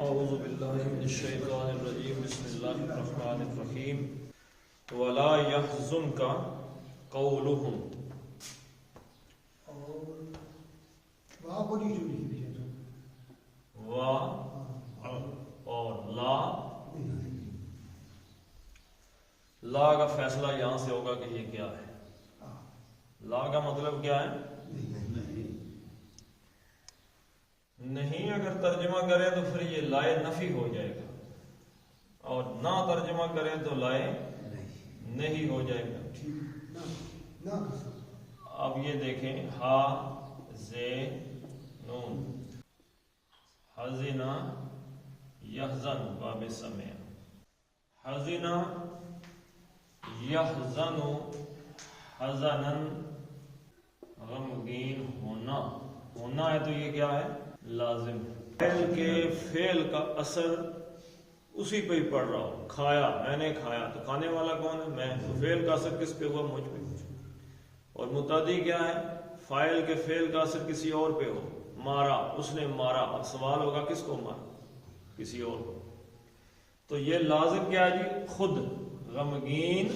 اعوذ باللہ من الشیطان الرجیم بسم اللہ الرحمن الرحیم ولا يحزنك قولهم اور لا کا فیصلہ یہاں سے ہوگا کہ یہ کیا ہے. لا کا مطلب کیا ہے؟ نہیں. اگر ترجمہ کریں تو پھر یہ لائے نفی ہو جائے گا، اور نہ ترجمہ کریں تو لائے نہیں ہو جائے گا. اب یہ دیکھیں ہا زے نون حزنا یحزن باب سمع. حزنا یحزن حزنن غمگین ہونا. ہونا ہے تو یہ کیا ہے؟ لازم. فعل کے فعل کا اثر اسی پہ ہی پڑ رہا ہو. کھایا، میں نے کھایا، تو کھانے والا کون ہے؟ میں. تو فعل کا اثر کس پہ ہوا؟ مجھ پہ. اور متعدی کیا ہے؟ فاعل کے فعل کا اثر کسی اور پہ ہو. مارا، اس نے مارا. اب سوال ہوگا کس کو مارا؟ کسی اور کو. تو یہ لازم کیا ہے جی؟ خود غمگین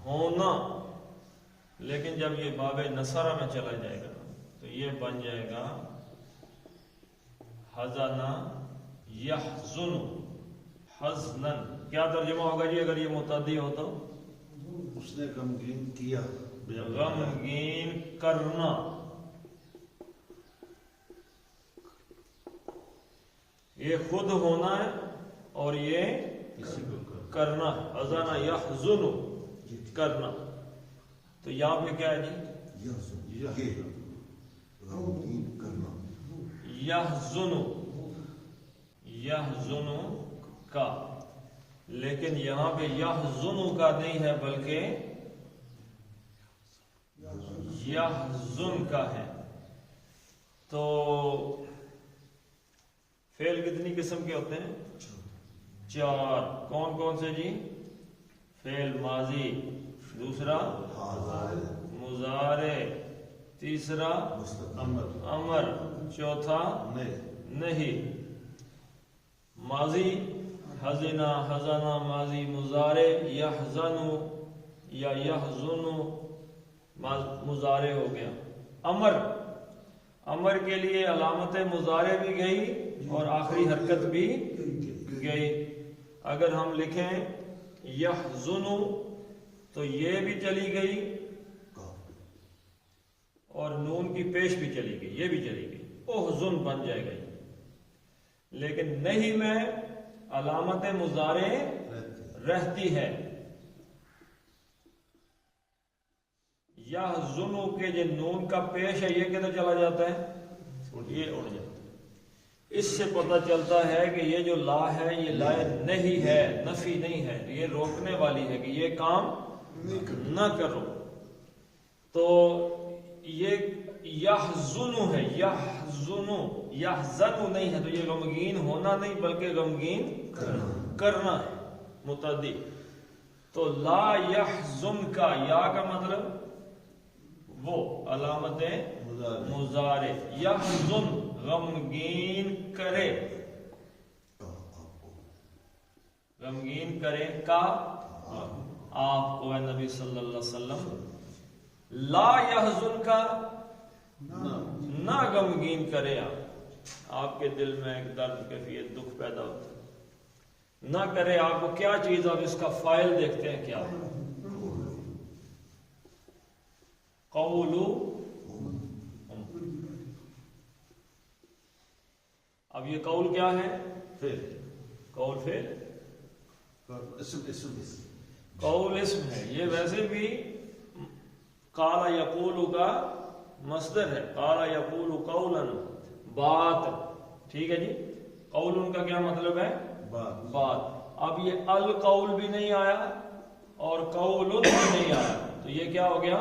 ہونا. لیکن جب یہ باب نصرہ میں چلا جائے گا تو یہ بن جائے گا حزنا یحزن حزنن. کیا ترجمہ ہوگا جی اگر یہ متعدی ہو تو؟ اس نے غمگین کیا، غمگین کرنا. یہ خود ہونا ہے اور یہ کرنا ہے. حزنا یحزن کرنا. تو یہاں پہ کیا ہے جی؟ یحزن یحزن کا. لیکن یہاں پہ یحزن کا نہیں ہے بلکہ یحزن کا ہے. تو فعل کتنی قسم کے ہوتے ہیں؟ 4. کون کون سے جی؟ فعل ماضی، دوسرا مضارع، تیسرا امر، چوتھا نہیں. ماضی حزنا حزنا ماضی، مضارع یحزن یا یحزن مضارع ہو گیا. امر کے لیے علامت مضارع بھی گئی اور آخری حرکت بھی گئی. اگر ہم لکھیں یحزن تو یہ بھی چلی گئی اور نون کی پیش بھی چلی گئی، یہ بھی چلی گئی. احزن بن جائے گا. لیکن نہیں میں علامت مضارع رہتی ہے. یحزن کے جو نون کا پیش ہے یہ کدھر چلا جاتا ہے؟ یہ اڑ جاتا ہے. اس سے پتہ چلتا ہے کہ یہ جو لا ہے یہ لا نہیں ہے، نفی نہیں ہے، یہ روکنے والی ہے کہ یہ کام نہ کرو. تو یہ یحزن ہے، یحزن یحزن نہیں ہے، تو یہ غمگین ہونا نہیں بلکہ غمگین کرنا ہے متعدی. تو لا یحزن کا یا کا مطلب وہ علامت مضارع. یحزن غمگین کرے، غمگین کرے کا آپ کو ہے نبی صلی اللہ علیہ وسلم. لا یحزن کا نہ غمگین کرے آپ کے دل میں ایک درد کیفیت دکھ پیدا ہوتا ہے. نہ کرے آپ کو کیا چیز، اب اس کا فاعل دیکھتے ہیں کیا ہے. قولو. اب یہ قول کیا ہے؟ قول فعل. قول اسم ہے. یہ ویسے بھی قال یقول کا مصدر ہے. قال یقول قولا بات. ٹھیک ہے جی. قول ان کا کیا مطلب ہے؟ بات. اب یہ القول بھی نہیں آیا اور قول بھی نہیں آیا تو یہ کیا ہو گیا؟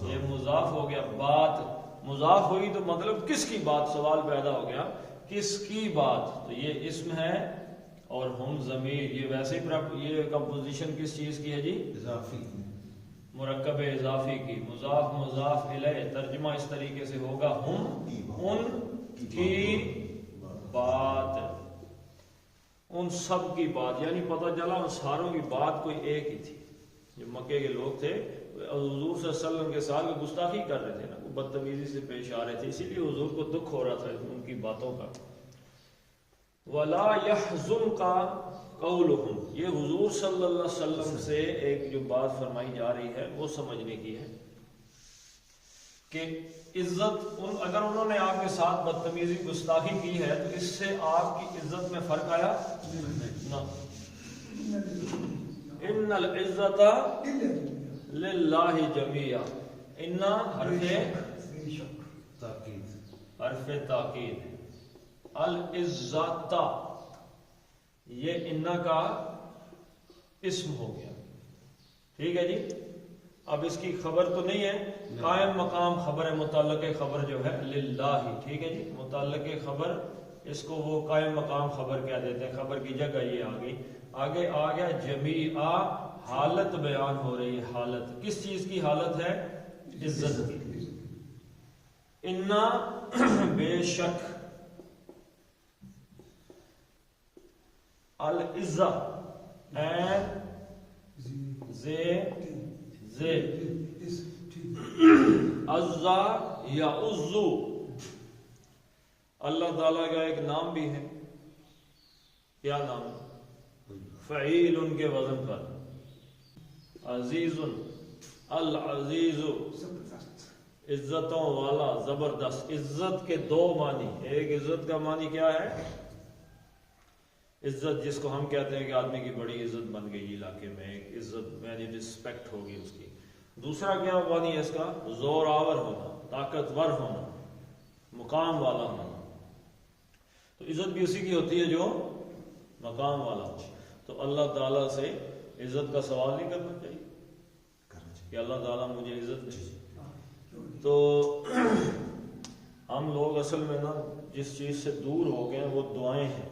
یہ مضاف ہو گیا. بات مضاف ہوئی تو مطلب کس کی بات؟ سوال پیدا ہو گیا کس کی بات. تو یہ اسم ہے اور ہم ضمیر. یہ ویسے ہی یہ کمپوزیشن کس چیز کی ہے جی؟ اضافی، مرکب اضافی کی. مضاف مضاف الیہ. ترجمہ اس طریقے سے ہوگا ہم ان کی بات. ان سب کی بات، یعنی پتہ چلا ان ساروں کی بات کوئی ایک ہی تھی. جو مکے کے لوگ تھے حضور صلی اللہ علیہ وسلم کے ساتھ گستاخی کر رہے تھے نا، بدتمیزی سے پیش آ رہے تھے، اسی لیے حضور کو دکھ ہو رہا تھا ان کی باتوں کا. وَلَا يَحْزُنْكَ قَوْلُهُمْ، یہ حضور صلی اللہ علیہ وسلم سے ایک جو بات فرمائی جا رہی ہے وہ سمجھنے کی ہے کہ عزت اگر انہوں نے آپ کے ساتھ بدتمیزی گستاخی کی ہے تو اس سے آپ کی عزت میں فرق آیا نہ. ان العزت للہ جمیعا، ان حرف تاکید، العزت یہ ان کا اسم ہو گیا. ٹھیک ہے جی. اب اس کی خبر تو نہیں ہے، قائم مقام خبر ہے، متعلق خبر جو ہے للہ. ٹھیک ہے جی. متعلق خبر اس کو وہ قائم مقام خبر کیا دیتے ہیں، خبر کی جگہ یہ آ گئی. آگے آ گیا جمیعا، حالت بیان ہو رہی ہے. حالت کس چیز کی حالت ہے؟ عزت کی. انا بے شک، العزت عزا یا عزو اللہ تعالیٰ کا ایک نام بھی ہے. کیا نام؟ فعیل ان کے وزن پر. عزیز، العزیز عزتوں والا، زبردست. عزت کے دو معنی. ایک عزت کا معنی کیا ہے؟ عزت جس کو ہم کہتے ہیں کہ آدمی کی بڑی عزت بن گئی علاقے میں، ایک عزت یعنی رسپیکٹ ہوگی اس کی. دوسرا کیا معنی ہے اس کا؟ زور آور ہونا، طاقتور ہونا، مقام والا ہونا. تو عزت بھی اسی کی ہوتی ہے جو مقام والا ہو. تو اللہ تعالیٰ سے عزت کا سوال نہیں کرنا چاہیے کہ اللہ تعالیٰ مجھے عزت دے. تو ہم لوگ اصل میں نا جس چیز سے دور ہو گئے وہ دعائیں ہیں،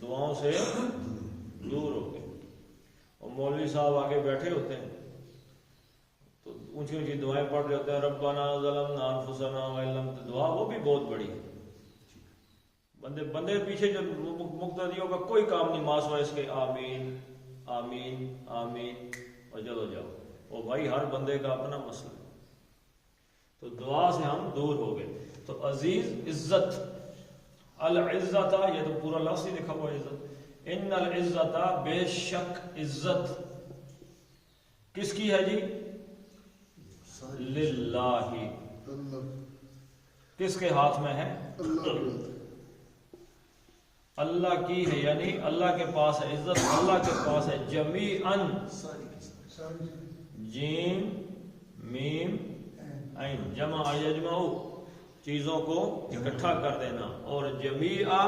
دعاؤں سے دور ہو گئے. اور مولوی صاحب آگے بیٹھے ہوتے ہیں تو اونچی اونچی دعائیں پڑھ رہے ہوتے ہیں، ربنا ظلمنا انفسنا وان لم، دعا وہ بھی بہت بڑی ہے. بندے پیچھے جو مقتدیوں کا کوئی کام نہیں، ماس وائس کے آمین آمین آمین اور چلو جاؤ. وہ بھائی ہر بندے کا اپنا مسئلہ ہے. تو دعا سے ہم دور ہو گئے. تو عزیز عزت، العزت یہ تو پورا لفظ ہی لکھا ہوا عزت. ان العزت بے شک عزت کس کی ہے جی؟ للہ. کس کے ہاتھ میں ہے؟ اللہ کی ہے، یعنی اللہ کے پاس ہے عزت، اللہ کے پاس ہے. جمیعاً، جیم میم عین، جمع یجمع، چیزوں کو اکٹھا کر دینا. اور جمیعا،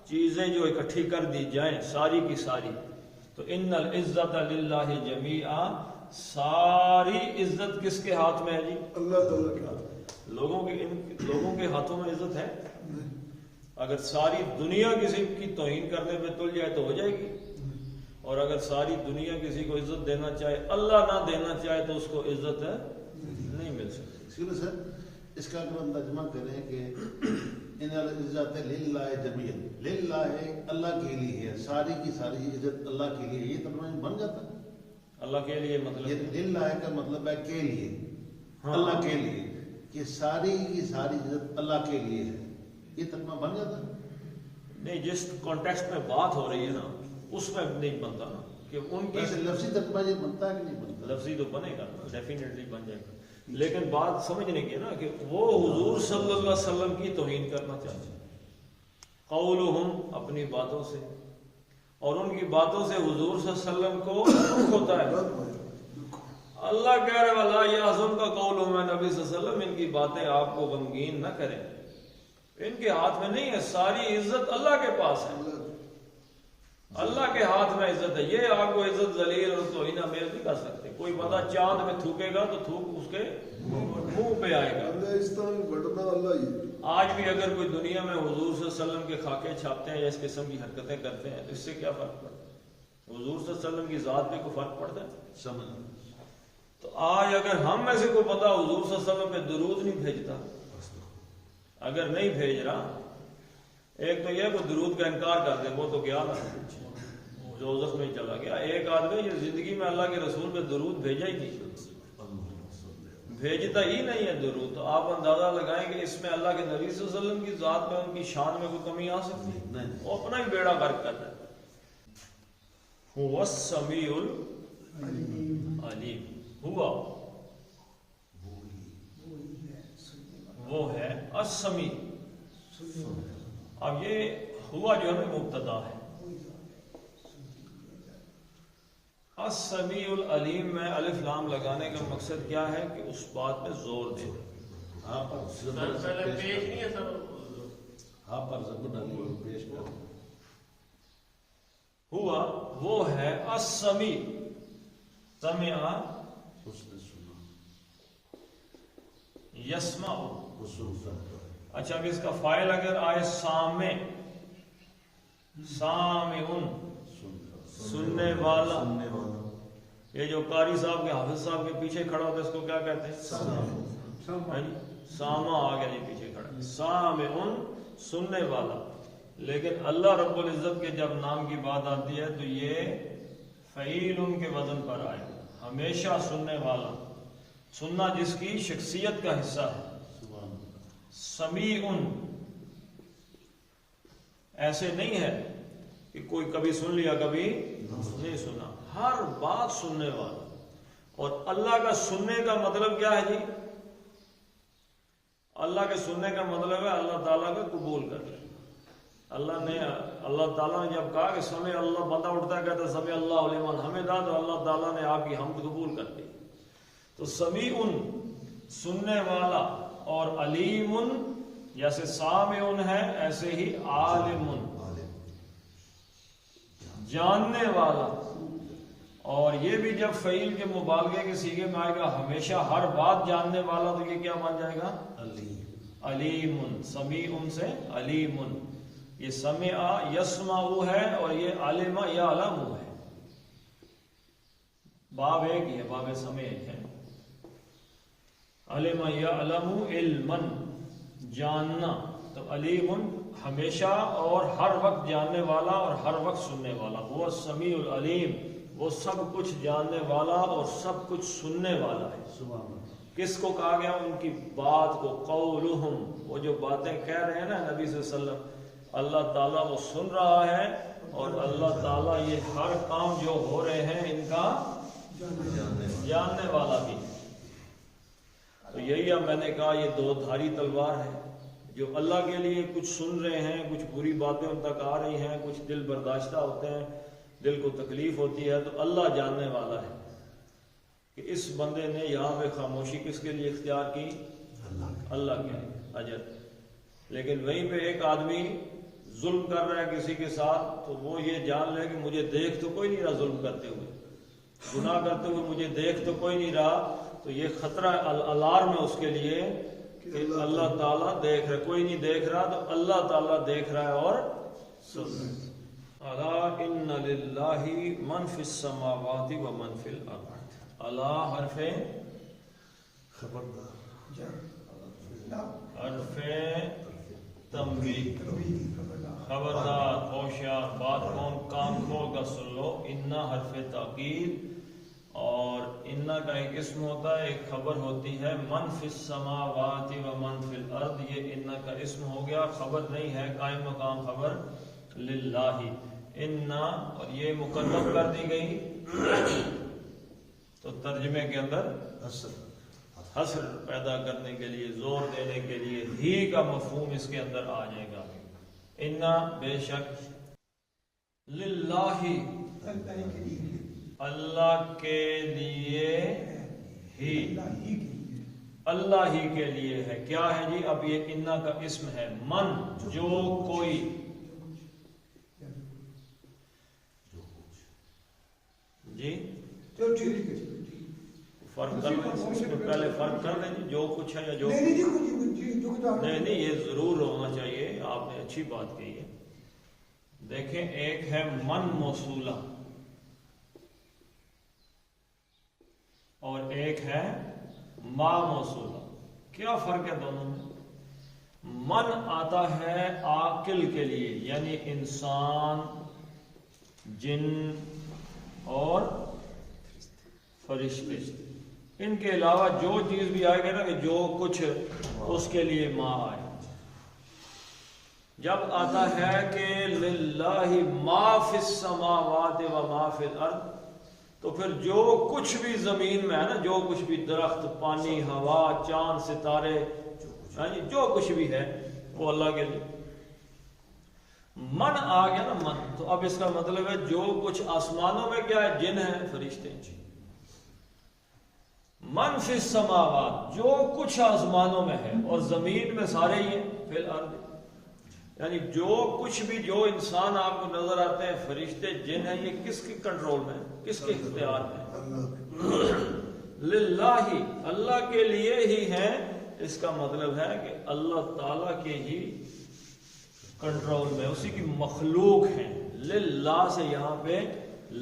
چیزیں جو اکٹھی کر دی جائیں ساری کی ساری. تو ان العزت للہ جمیعا، ساری عزت کس کے ہاتھ میں ہے جی؟ اللہ تعالیٰ کے ہاتھ. لوگوں کے ہاتھوں میں عزت ہے؟ اگر ساری دنیا کسی کی توہین کرنے پہ تل جائے تو ہو جائے گی، اور اگر ساری دنیا کسی کو عزت دینا چاہے، اللہ نہ دینا چاہے تو اس کو عزت نہیں مل سکتی. سر اس کا اگر ہم ترجمہ کریں کہ ان العزت للہ جمیعا، للہ اللہ کے لیے ہے، ساری کی ساری عزت اللہ کے لیے، یہ ترجمہ بن جاتا ہے. اللہ کے لیے مطلب للہ کا مطلب ہے کے لیے، اللہ کے لیے، کہ ساری کی ساری عزت اللہ کے لیے ہے. یہ ترجمہ بن جاتا ہے؟ نہیں، جس کانٹیکسٹ میں بات ہو رہی ہے نا اس میں نہیں بنتا نا کہ ان کی لفظی ترجمہ یہ بنتا ہے کہ نہیں بنتا؟ لفظی تو بنے گا، ڈیفینیٹلی بن جائے گا. لیکن بات سمجھنے کی نا کہ وہ حضور صلی اللہ علیہ وسلم کی توہین کرنا چاہتے ہیں. قولہم، اپنی باتوں سے، اور ان کی باتوں سے حضور صلی اللہ علیہ وسلم کو دکھ ہوتا ہے. اللہ کہہ رہے وَلَا يَحْزُنْكَ قَوْلُهُمْ، نبی صلی اللہ علیہ وسلم ان کی باتیں آپ کو غمگین نہ کریں. ان کے ہاتھ میں نہیں ہے، ساری عزت اللہ کے پاس ہے، اللہ کے ہاتھ میں عزت ہے. یہ آپ کو عزت ذلیل اور توہین آمیز نہیں کر سکتے. کوئی بندہ چاند میں تھوکے گا تو تھوک اس کے منہ پہ آئے گا. آج بھی اگر کوئی دنیا میں حضور صلی اللہ علیہ وسلم کے خاکے چھاپتے ہیں یا اس قسم کی حرکتیں کرتے ہیں تو اس سے کیا فرق پڑتا ہے؟ حضور صلی اللہ علیہ وسلم کی ذات پہ کوئی فرق پڑتا ہے؟ سمجھ. تو آج اگر ہم میں سے کوئی بندہ حضور صلی اللہ علیہ وسلم پہ درود نہیں بھیجتا، اگر نہیں بھیج رہا ایک تو یہ کوئی درود کا انکار کر دے، وہ تو گیا نا، دوزخ میں چلا گیا۔ ایک آدمی جو زندگی میں اللہ کے رسول پہ درود بھیجا ہی نہیں، بھیجتا ہی نہیں ہے درود، تو آپ اندازہ لگائیں کہ اس میں اللہ کے نبی صلی اللہ علیہ وسلم کی ذات میں، ان کی شان میں کوئی کمی آ سکتی ہے؟ وہ اپنا ہی بیڑا غرق کر رہا ہے۔ هو السمیع العلیم، ہوا وہ ہے السمیع۔ اب یہ ہوا جو ہے مبتدا ہے، السمیع العلیم میں الف لام لگانے کا مقصد کیا ہے کہ اس بات پہ زور دے دیں۔ آپ پر زبر ڈالی پیش کر، ہوا وہ ہے السمیع، سمع اس نے سنا، یسمع۔ وہ سنتا ہے۔ اچھا اب اس کا فاعل اگر آئے سامع، سامعن سننے والا، یہ جو قاری صاحب کے حافظ صاحب کے پیچھے کھڑا ہوتا ہے اس کو کیا کہتے ہیں؟ سامع آ گیا جی پیچھے کھڑا، سامعن سننے والا۔ لیکن اللہ رب العزت کے جب نام کی بات آتی ہے تو یہ فعیل ان کے وزن پر آئے، ہمیشہ سننے والا، سننا جس کی شخصیت کا حصہ ہے۔ سمیع ایسے نہیں ہے کہ کوئی کبھی سن لیا کبھی نہیں سنا، ہر بات سننے والا۔ اور اللہ کا سننے کا مطلب کیا ہے جی؟ اللہ کے سننے کا مطلب ہے اللہ تعالیٰ کا قبول کر لیں۔ اللہ تعالیٰ نے جب کہا کہ سمع اللہ، بندہ اٹھتا ہے کہتا ہے سمع اللہ لمن حمدہ، تو اللہ تعالیٰ نے آپ کی حمد قبول کر لی۔ تو سمیع سننے والا، اور علیم جیسے سامع ہے ایسے ہی عالم جاننے والا۔ اور یہ بھی جب فعیل کے مبالغے کے صیغے میں آئے گا، ہمیشہ ہر بات جاننے والا، تو یہ کیا بن جائے گا؟ علیم۔ سمیع سے علیم، یہ سمع یسمع ہے اور یہ علم یعلم ہے، باب ایک ہی ہے، باب سمع ایک ہے۔ علم یعلم علما جاننا، تو علیم ہمیشہ اور ہر وقت جاننے والا اور ہر وقت سننے والا۔ وہ السمیع العلیم، وہ سب کچھ جاننے والا اور سب کچھ سننے والا ہے۔ کس کو کہا گیا؟ ان کی بات کو، قولہم، وہ جو باتیں کہہ رہے ہیں نا نبی صلی اللہ علیہ وسلم، اللہ تعالیٰ وہ سن رہا ہے، اور اللہ تعالیٰ یہ ہر کام جو ہو رہے ہیں ان کا جاننے والا بھی ہے۔ تو یہی اب میں نے کہا یہ دو دھاری تلوار ہے، جو اللہ کے لیے کچھ سن رہے ہیں، کچھ بری باتیں ان تک آ رہی ہیں، کچھ دل برداشتہ ہوتے ہیں، دل کو تکلیف ہوتی ہے، تو اللہ جاننے والا ہے کہ اس بندے نے یہاں پہ خاموشی کس کے لیے اختیار کی؟ اللہ کے لیے، اجر۔ لیکن وہیں پہ ایک آدمی ظلم کر رہا ہے کسی کے ساتھ، تو وہ یہ جان لے کہ مجھے دیکھ تو کوئی نہیں رہا ظلم کرتے ہوئے، گناہ کرتے ہوئے مجھے دیکھ تو کوئی نہیں رہا، تو یہ خطرہ الارم ہے اس کے لیے کہ اللہ تعالیٰ دیکھ رہا ہے، کوئی نہیں دیکھ رہا تو اللہ تعالیٰ دیکھ رہا ہے اور سن رہا ہے۔ الا ان للہ من فی السماوات و من فی الارض۔ اللہ حرف خبردار، حرف تنبیہ، خبردار، ہوشیار، بات کون کان کھول کر سن لو۔ انا حرف تاکید، اور انا کا ایک اسم ہوتا ہے، ایک خبر ہوتی ہے، من فی السماوات و من فی الارض، یہ انا کا اسم ہو گیا، خبر نہیں ہے، قائم مقام خبر للہ انا، اور یہ مقدم کر دی گئی، تو ترجمے کے اندر حصر پیدا کرنے کے لیے، زور دینے کے لیے ہی کا مفہوم اس کے اندر آ جائے گا۔ انا بے شک، للہ اللہ کے لیے ہی، اللہ ہی کے لیے ہے۔ کیا ہے جی؟ اب یہ انا کا اسم ہے، من جو کوئی، جی فرق کر لیں، اس کو پہلے فرق کر لیں، جو کچھ ہے یا جو نہیں، یہ ضرور ہونا چاہیے، آپ نے اچھی بات کہی ہے۔ دیکھیں ایک ہے من موصولہ اور ایک ہے ما موصولہ، کیا فرق ہے دونوں میں؟ من آتا ہے عاقل کے لیے، یعنی انسان، جن اور فرشتے، ان کے علاوہ جو چیز بھی آئے گی نا، کہ جو کچھ اس کے لیے ما آئے. جب آتا ہے کہ للہ ما فی السماوات و ما فی الارض، تو پھر جو کچھ بھی زمین میں ہے نا، جو کچھ بھی درخت، پانی، ہوا، چاند، ستارے، جو کچھ بھی ہے وہ اللہ کے لیے. من آ گیا نا، من، تو اب اس کا مطلب ہے جو کچھ آسمانوں میں کیا ہے، جن ہیں، فرشتے. من فی السماوات، جو کچھ آسمانوں میں ہے، اور زمین میں سارے ہی ہیں، فی الارض، یعنی جو کچھ بھی، جو انسان آپ کو نظر آتے ہیں، فرشتے، جن ہیں، یہ کس کے کنٹرول میں، کس کے اختیار میں؟ للہ، اللہ کے لیے ہی ہیں. اس کا مطلب ہے کہ اللہ تعالیٰ کے ہی کنٹرول میں، اسی کی مخلوق ہیں. للہ سے یہاں پہ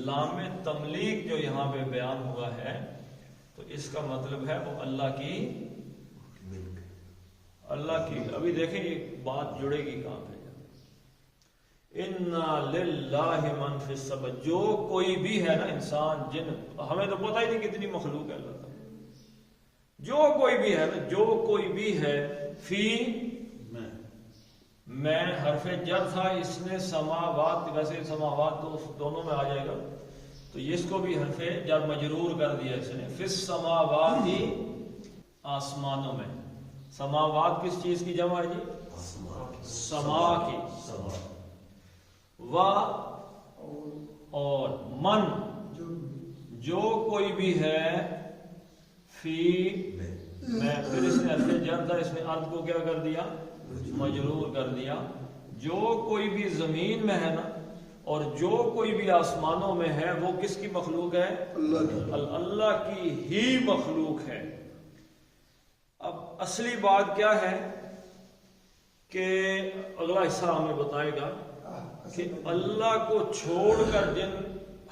لام تملیک جو یہاں پہ بیان ہوا ہے، تو اس کا مطلب ہے وہ اللہ کی، اللہ کی. ابھی دیکھیں یہ بات جڑے گی کہاں پہ. انا للہ من فی السماء، جو کوئی بھی ہے نا، انسان، جن، ہمیں تو پتہ ہی نہیں کتنی مخلوق ہے اللہ تعالیٰ. جو کوئی بھی ہے نا، جو کوئی بھی ہے، فی میں حرف جر تھا، اس نے سماوات، ویسے سماوات تو دونوں میں آ جائے گا، تو اس کو بھی حرف جر مجرور کر دیا اس نے. فی السماوات، آسمانوں میں. سماوات کس چیز کی جمع ہے جی؟ سما کی. و اور من، جو کوئی بھی ہے، فی میں، پھر اس نے حرف جر تھا، اس نے ارض کو کیا کر دیا، مجرور کر دیا. جو کوئی بھی زمین میں ہے نا، اور جو کوئی بھی آسمانوں میں ہے، وہ کس کی مخلوق ہے؟ اللہ کی ہی مخلوق ہے. اب اصلی بات کیا ہے کہ اگلا حصہ ہمیں بتائے گا کہ اللہ کو چھوڑ کر جن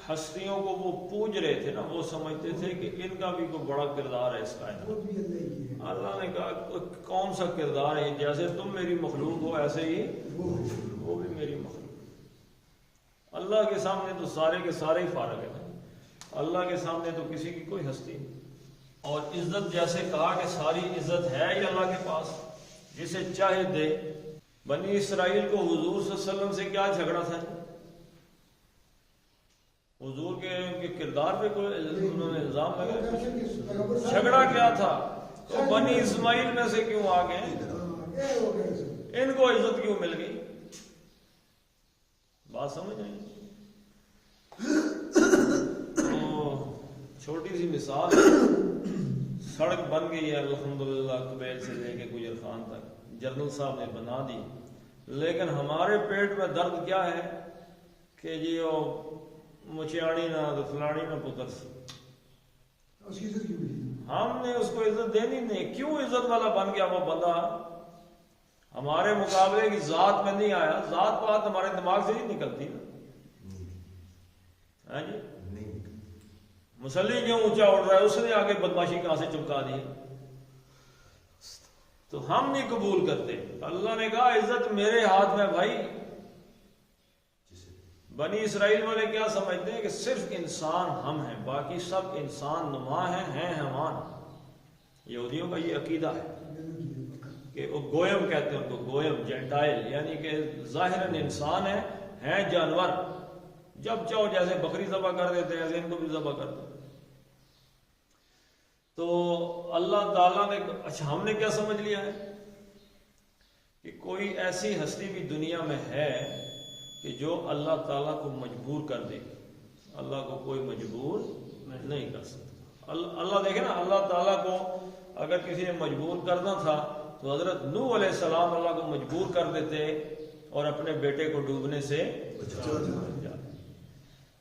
ہستیوں کو وہ پوج رہے تھے نا، وہ سمجھتے تھے کہ ان کا بھی کوئی بڑا کردار ہے اس کائنات. اللہ نے کہا کون سا کردار ہے، جیسے تم میری مخلوق ہو ایسے ہی وہ بھی میری مخلوق. اللہ کے سامنے تو سارے کے سارے ہی فارغ ہیں. اللہ کے سامنے تو کسی کی کوئی ہستی نہیں. اور عزت جیسے کہا کہ ساری عزت ہے ہی اللہ کے پاس، جسے چاہے دے. بنی اسرائیل کو حضور صلی اللہ علیہ وسلم سے کیا جھگڑا تھا؟ حضور کے کردار پہ کوئی انہوں نے الزام لگایا. جھگڑا کیا تھا؟ تو بنی اسماعیل میں سے کیوں آ گئے؟ ان کو عزت کیوں مل گئی؟ بات سمجھ رہے ہیں؟ تو چھوٹی سی مثال ہے، سڑک بن گئی ہے الحمدللہ، قبیل سے لے کے گجر خان تک جنرل صاحب نے بنا دی، لیکن ہمارے پیٹ میں درد کیا ہے کہ جی وہ مچیاڑی نہ فلانی نہ پتر سے، ہم نے اس کو عزت دینی نہیں. کیوں عزت والا بن گیا وہ بندہ؟ ہمارے مقابلے کی ذات میں نہیں آیا. ذات بات ہمارے دماغ سے نہیں نکلتی نا جی. مسلی کیوں اونچا اڑ رہا ہے، اس نے آگے بدماشی کہاں سے چمکا دی؟ تو ہم نہیں قبول کرتے. اللہ نے کہا عزت میرے ہاتھ میں بھائی. بنی اسرائیل والے کیا سمجھتے ہیں کہ صرف انسان ہم ہیں، باقی سب انسان نما ہیں ہمان. یہودیوں کا یہ عقیدہ ہے کہ وہ گویم کہتے ہیں ان کو، گویم، جینٹائل، یعنی کہ ظاہراً انسان ہیں جانور. جب چاہو جیسے بکری ذبح کر دیتے ہیں ایسے ان کو بھی ذبح کر دیتے. تو اللہ تعالیٰ نے، اچھا ہم نے کیا سمجھ لیا ہے کہ کوئی ایسی ہستی بھی دنیا میں ہے کہ جو اللہ تعالیٰ کو مجبور کر دے. اللہ کو کوئی مجبور نہیں کر سکتا. اللہ دیکھیں نا، اللہ تعالیٰ کو اگر کسی نے مجبور کرنا تھا تو حضرت نوح علیہ السلام اللہ کو مجبور کر دیتے اور اپنے بیٹے کو ڈوبنے سے بچا.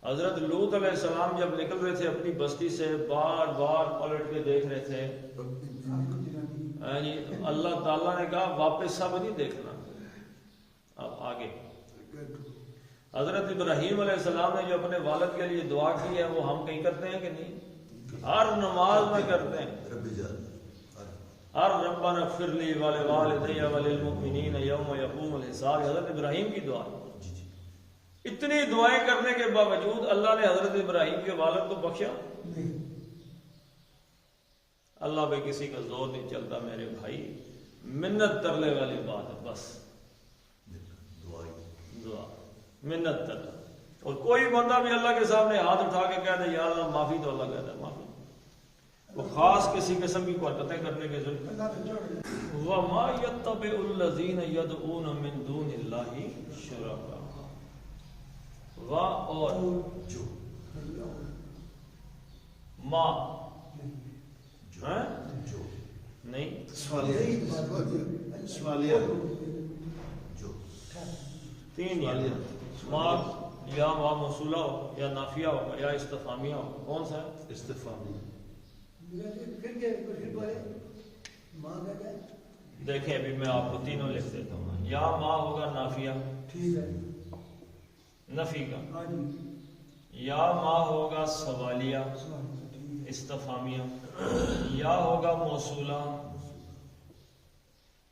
حضرت لوط علیہ السلام جب نکل رہے تھے اپنی بستی سے، بار بار پلٹ کے دیکھ رہے تھے، اللہ تعالیٰ نے کہا واپس سب نہیں دیکھنا، اب آگے. حضرت ابراہیم علیہ السلام نے جو اپنے والد کے لیے دعا کی ہے وہ ہم کہیں کرتے ہیں کہ نہیں؟ ہر نماز میں کرتے ہیں. اور ربنا اغفر لی ولوالدی وللمؤمنین یوم یقوم الحساب، حضرت ابراہیم کی دعا. اتنی دعائیں کرنے کے باوجود اللہ نے حضرت ابراہیم کے والد کو بخشا نہیں. اللہ پہ کسی کا زور نہیں چلتا میرے بھائی، منت ترلے والی بات ہے بس. دعا منت ترلے. اور کوئی بندہ بھی اللہ کے سامنے ہاتھ اٹھا کے کہہ دے یا اللہ معافی، تو اللہ کہتا ہے معافی. وہ خاص کسی قسم کی حرکتیں کرنے کے ضرورت اللہ پہ چھوڑ دے. وَمَا يَتَّبِعُ الَّذِينَ يَدْعُونَ مِن دُونِ اللَّهِ شُرَكَاءَ. اور جو ما جو ہاں؟ جو نہیں سوالیہ جو تین یا ما یا ما موصولہ ہو یا نافیہ ہو یا استفہامیہ ہو. کون سا ہے؟ استفہامی. پھر کیا پھر بولے ماں کہتا ہے. دیکھیں ابھی میں آپ کو تینوں لکھ دیتا ہوں. یا ما ہوگا نافیہ ٹھیک ہے. نفی کا، ہاں جی. یا ما ہوگا سوالیہ سوال ٹھیک ہے. استفہامیہ، یا ہوگا موصولہ،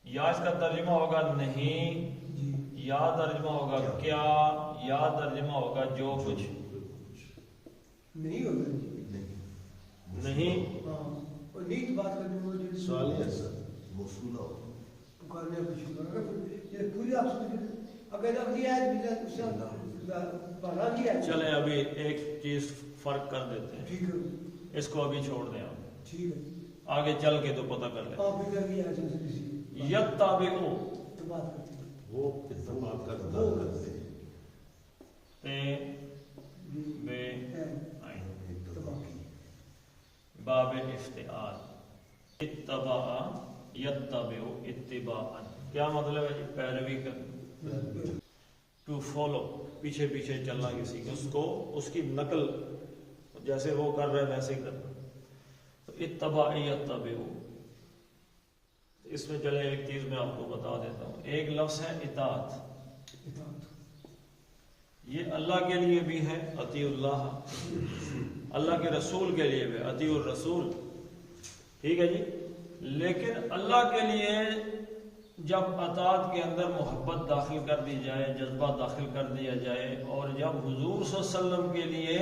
یا اس کا ترجمہ ہوگا نہیں، جی یا ترجمہ ہوگا کیا، یا ترجمہ ہوگا جو کچھ نہیں ہوگا جی. نہیں. ہاں اور نیت بات کرنے میں جو سوالیہ سر موصولہ ہو. پکارنے کا شکر ہے. یہ پوری آپ سے اگر اگلی آیت بھی ہے اس سے پڑھا دیا ہے. چلیں ابھی ایک چیز فرق کر دیتے ہیں، ٹھیک ہے. اس کو ابھی چھوڑ دیں آپ، ٹھیک ہے. آگے چل کے تو پتہ کر لیں. آپ بھی اگلی آیت سے کسی یتبعو تو بات کرتے ہیں. وہ اتفاق کرتے ہیں. تے بے عین تو باقی باب افتعال. اتبع یتبع اتباعا، کیا مطلب ہے جی؟ پیروی کرنا، ٹو فالو، پیچھے پیچھے چلنا کسی کو، اس کو اس کی نقل جیسے وہ کر رہے ہیں ویسے ہی کرنا. تو اتبع یتبع، اس میں چلے ایک چیز میں آپ کو بتا دیتا ہوں. ایک لفظ ہے اطاعت، اطاعت. یہ اللہ کے لیے بھی ہے اطیع اللہ، اللہ کے رسول کے لیے بھی اطیع الرسول، ٹھیک ہے جی. لیکن اللہ کے لیے جب اطاعت کے اندر محبت داخل کر دی جائے، جذبہ داخل کر دیا جائے، اور جب حضور صلی اللہ علیہ وسلم کے لیے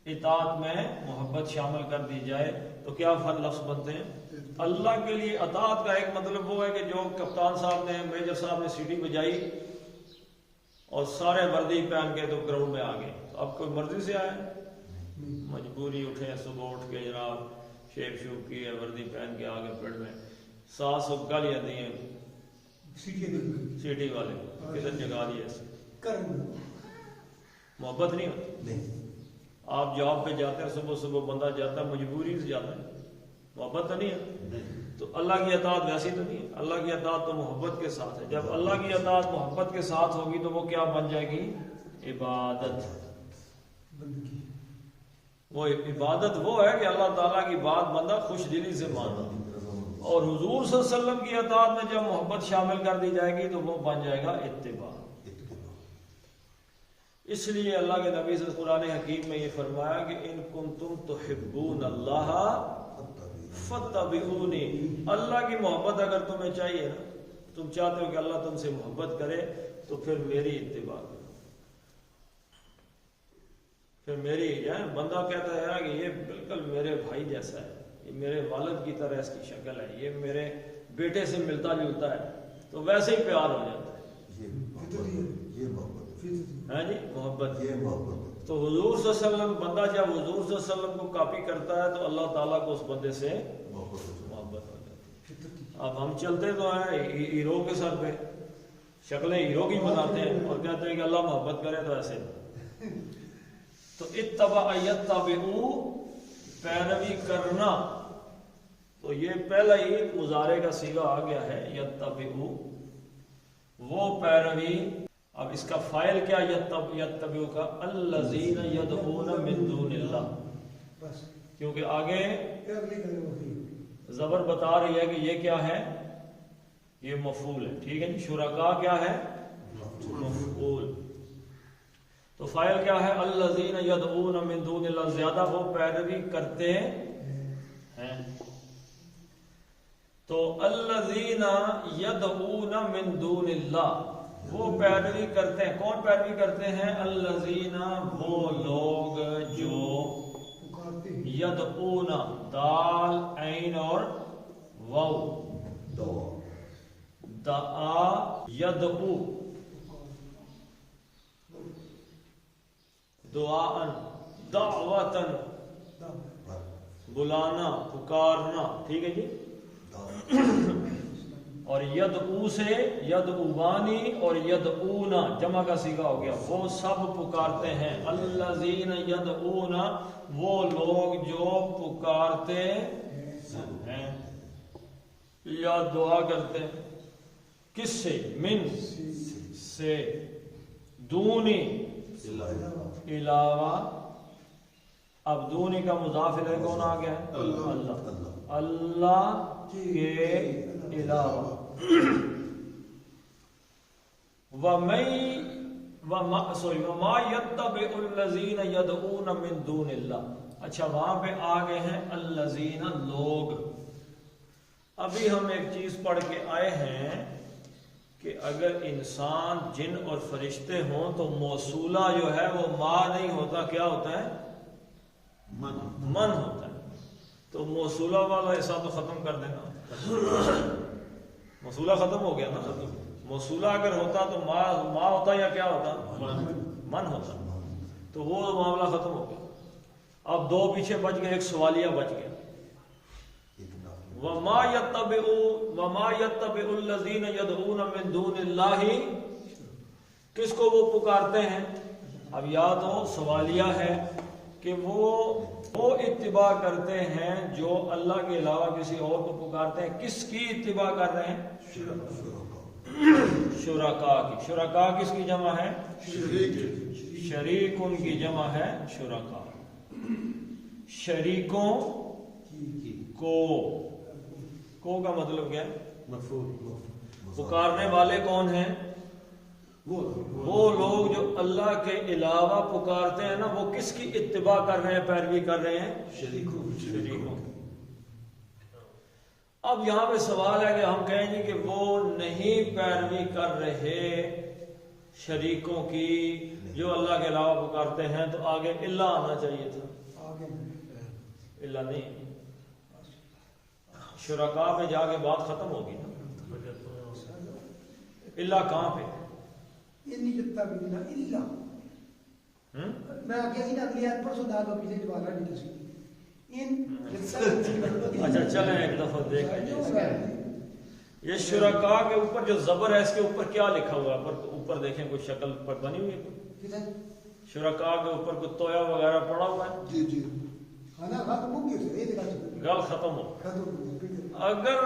اطاعت میں محبت شامل کر دی جائے تو کیا لفظ بنتے ہیں؟ اللہ کے لیے اطاعت کا ایک مطلب وہ ہے کہ جو کپتان صاحب نے، میجر صاحب نے سیٹی بجائی اور سارے وردی پہن کے تو گراؤنڈ میں آ گئے. اب کوئی مرضی سے آئے، مجبوری اٹھے صبح اٹھ کے جناب شیپ شوپ کی ہے، وردی پہن کے آگے پیڑ میں 700 گالیاں دی ہیں سیٹی والے، کدھر جگا دیا ایسے. محبت نہیں ہوتی. آپ جاب پہ جاتے ہیں، صبح صبح بندہ جاتا ہے مجبوری سے جاتا ہے، محبت تو نہیں ہے. تو اللہ کی اطاعت ویسی تو نہیں ہے. اللہ کی اطاعت تو محبت کے ساتھ ہے. جب اللہ کی اطاعت محبت کے ساتھ ہوگی تو وہ کیا بن جائے گی؟ عبادت. وہ عبادت وہ ہے کہ اللہ تعالیٰ کی بات بندہ خوش دلی سے مانا. اور حضور صلی اللہ علیہ وسلم کی اطاعت میں جب محبت شامل کر دی جائے گی تو وہ بن جائے گا اتباع. اس لیے اللہ کے نبی سے قرآن حکیم میں یہ فرمایا کہ ان کنتم تحبون اللہ فاتبعونی. اللہ کی محبت اگر تمہیں چاہیے نا، تم چاہتے ہو کہ اللہ تم سے محبت کرے تو پھر میری اتباع کرو. پھر میری بندہ کہتا ہے کہ یہ بالکل میرے بھائی جیسا ہے، یہ میرے والد کی طرح اس کی شکل ہے، یہ میرے بیٹے سے ملتا جلتا ہے، تو ویسے ہی پیار ہو جاتا ہے. ہاں جی، محبت. تو حضور صلی اللہ علیہ وسلم، بندہ جب حضور صلی اللہ علیہ وسلم کو کاپی کرتا ہے تو اللہ تعالیٰ کو اس بندے سے محبت ہو جاتی ہے. اب ہم چلتے تو ہیں ہیرو کے سر پہ، شکلیں ہیرو کی بناتے ہیں اور کہتے ہیں کہ اللہ محبت کرے، تو ایسے. تو اتبع یتبعو، پیروی کرنا. تو یہ پہلا ہی مضارع کا صیغہ آ گیا ہے، یتبعو، وہ پیروی. اب اس کا فاعل کیا یتبعو کا؟ الذین یدعون من دون اللہ، کیونکہ آگے زبر بتا رہی ہے کہ یہ کیا ہے؟ یہ مفعول ہے. ٹھیک ہے جی. شرکاء کیا ہے؟ مفعول. تو فاعل کیا ہے؟ الذین یدعون من دون اللہ، زیادہ وہ پیروی کرتے ہیں. تو الذین یدعون من دون اللہ، وہ پیروی کرتے ہیں، کون پیروی کرتے ہیں؟ الذین، وہ لوگ جو پکارتے ہیں یدعون، دال عین اور واو، دعا یدعو، دعاءن، دعوتن، بلانا، پکارنا، ٹھیک ہے جی. اور یدعو سے یدعوانی اور یدعونا جمع کا صیغہ ہو گیا، وہ سب پکارتے ہیں. الذین یدعون، وہ لوگ جو پکارتے ہیں یا دعا کرتے ہیں. کس سے؟ من سے، دونی علاوہ. اب دونی کا مضاف الیہ کون آ گیا ہے؟ اللہ. اللہ کے علاوہ. وَمَا يَتَّبِعُ الَّذِينَ يَدْعُونَ مِن دُونِ اللَّهِ. اچھا وہاں پہ آ گئے ہیں الذین، لوگ. ابھی ہم ایک چیز پڑھ کے آئے ہیں کہ اگر انسان، جن اور فرشتے ہوں تو موصولہ جو ہے وہ ما نہیں ہوتا، کیا ہوتا ہے؟ من ہوتا ہے. تو موصولہ والا حصہ تو ختم کر دینا، موصولہ ختم ہو گیا نا. موصولہ اگر ہوتا تو ما ہوتا یا کیا ہوتا؟ من ہوتا. تو وہ معاملہ ختم ہو گیا. اب دو پیچھے بچ گئے، ایک سوالیہ بچ گیا. وَمَا يَتَّبِعُ الَّذِينَ يَدْعُونَ مِن دُونِ اللَّهِ، کس کو وہ پکارتے ہیں؟ اب یا تو سوالیہ ہے کہ وہ اتباع کرتے ہیں جو اللہ کے علاوہ کسی اور کو پکارتے ہیں. کس کی اتباع کر رہے ہیں؟ شرکاء کی. شرکاء کس کی جمع ہے؟ شریک. ان کی جمع ہے شرکاء. شریکوں کو کا مطلب کیا ہے؟ پکارنے والے کون ہیں؟ وہ لوگ جو اللہ کے علاوہ پکارتے ہیں نا، وہ کس کی اتباع کر رہے ہیں، پیروی کر رہے ہیں؟ شریکوں. اب یہاں پہ سوال ہے کہ ہم کہیں گے کہ وہ نہیں پیروی کر رہے شریکوں کی جو اللہ کے علاوہ پکارتے ہیں، تو آگے اللہ آنا چاہیے تھا. اللہ نہیں. شرکاء پہ جا کے بات ختم ہوگی نا. اللہ کہاں پہ؟ میں اچھا چلیں ایک دفعہ دیکھ لیں. یہ شرکاء کے اوپر جو زبر ہے، اس کے اوپر کیا لکھا ہوا ہے؟ اوپر دیکھیں کوئی شکل پر بنی ہوئی ہے؟ شرکاء کے اوپر کوئی تویا وغیرہ پڑا ہوا ہے؟ جی جی. گل ختم ہو. اگر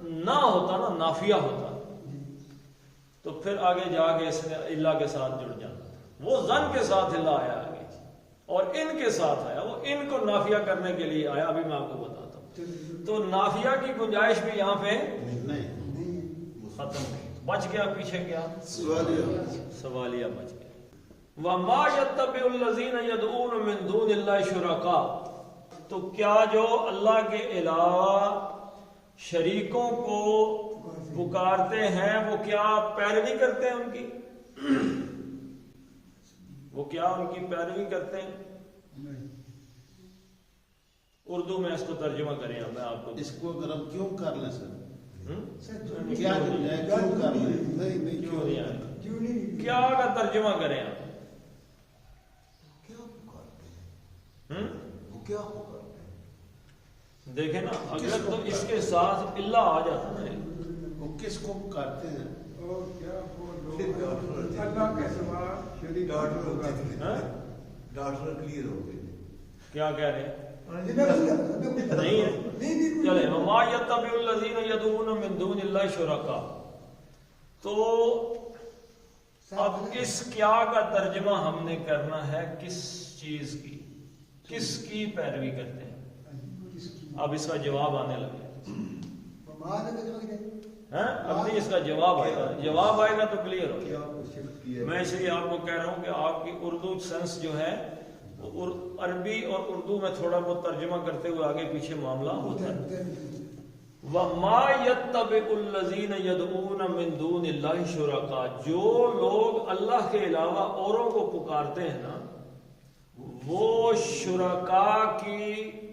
نہ ہوتا نا، نافیہ ہوتا، تو پھر آگے جا کے اس نے اللہ کے ساتھ جڑ جانا. وہ زن کے ساتھ اللہ آیا آگے، اور ان کے ساتھ آیا. وہ ان کو نافیہ کرنے کے لیے آیا. ابھی میں آپ کو بتاتا ہوں. تو نافیہ کی گنجائش بھی یہاں پہ ختم نہیں. بچ گیا پیچھے کیا؟ سوالیہ بچ گیا. وَمَا يَتَّبِعُ الَّذِينَ يَدْعُونَ مِن دُونِ اللَّهِ شُرَكَاءَ. تو کیا جو اللہ کے علاوہ شریکوں کو پکارتے ہیں، وہ کیا پیروی کرتے ہیں ان کی؟ وہ کیا ان کی پیروی کرتے ہیں؟ اردو میں اس کو ترجمہ کریں. میں آپ کو اس کو اگر ہم کیوں کر لیں سر؟ کیا کیوں کر لیں؟ کیا کا ترجمہ کریں آپ؟ دیکھیں نا، اگر تو اس کے ساتھ اللہ آ جاتا ہے. وہ کس کو پکارتے ہیں؟ اللہ کے سوا شریک ڈاکٹر کلیئر ہو گئے. کیا کہہ رہے ہیں؟ نہیں ہے. چلے وَمَا يَتَّبِعُ الَّذِينَ يَدْعُونَ مِن دُونِ اللَّهِ شُرَكَاءَ. تو اب اس کیا کا ترجمہ ہم نے کرنا ہے کس چیز کی؟ کس کی پیروی کرتے ہیں؟ اب اس کا جواب آنے لگے. اب نہیں، اس کا جواب آئے گا. جواب آئے گا تو کلیئر ہو گیا. میں اس لیے آپ کو کہہ رہا ہوں کہ آپ کی اردو سینس جو ہے، عربی اور اردو میں تھوڑا بہت ترجمہ کرتے ہوئے آگے پیچھے معاملہ ہوتا ہے. وَمَا يَتَّبِعُ الَّذِينَ يَدْعُونَ مِن دُونِ اللَّهِ شُرَكَاءَ، جو لوگ اللہ کے علاوہ اوروں کو پکارتے ہیں نا، وہ شرکاء کی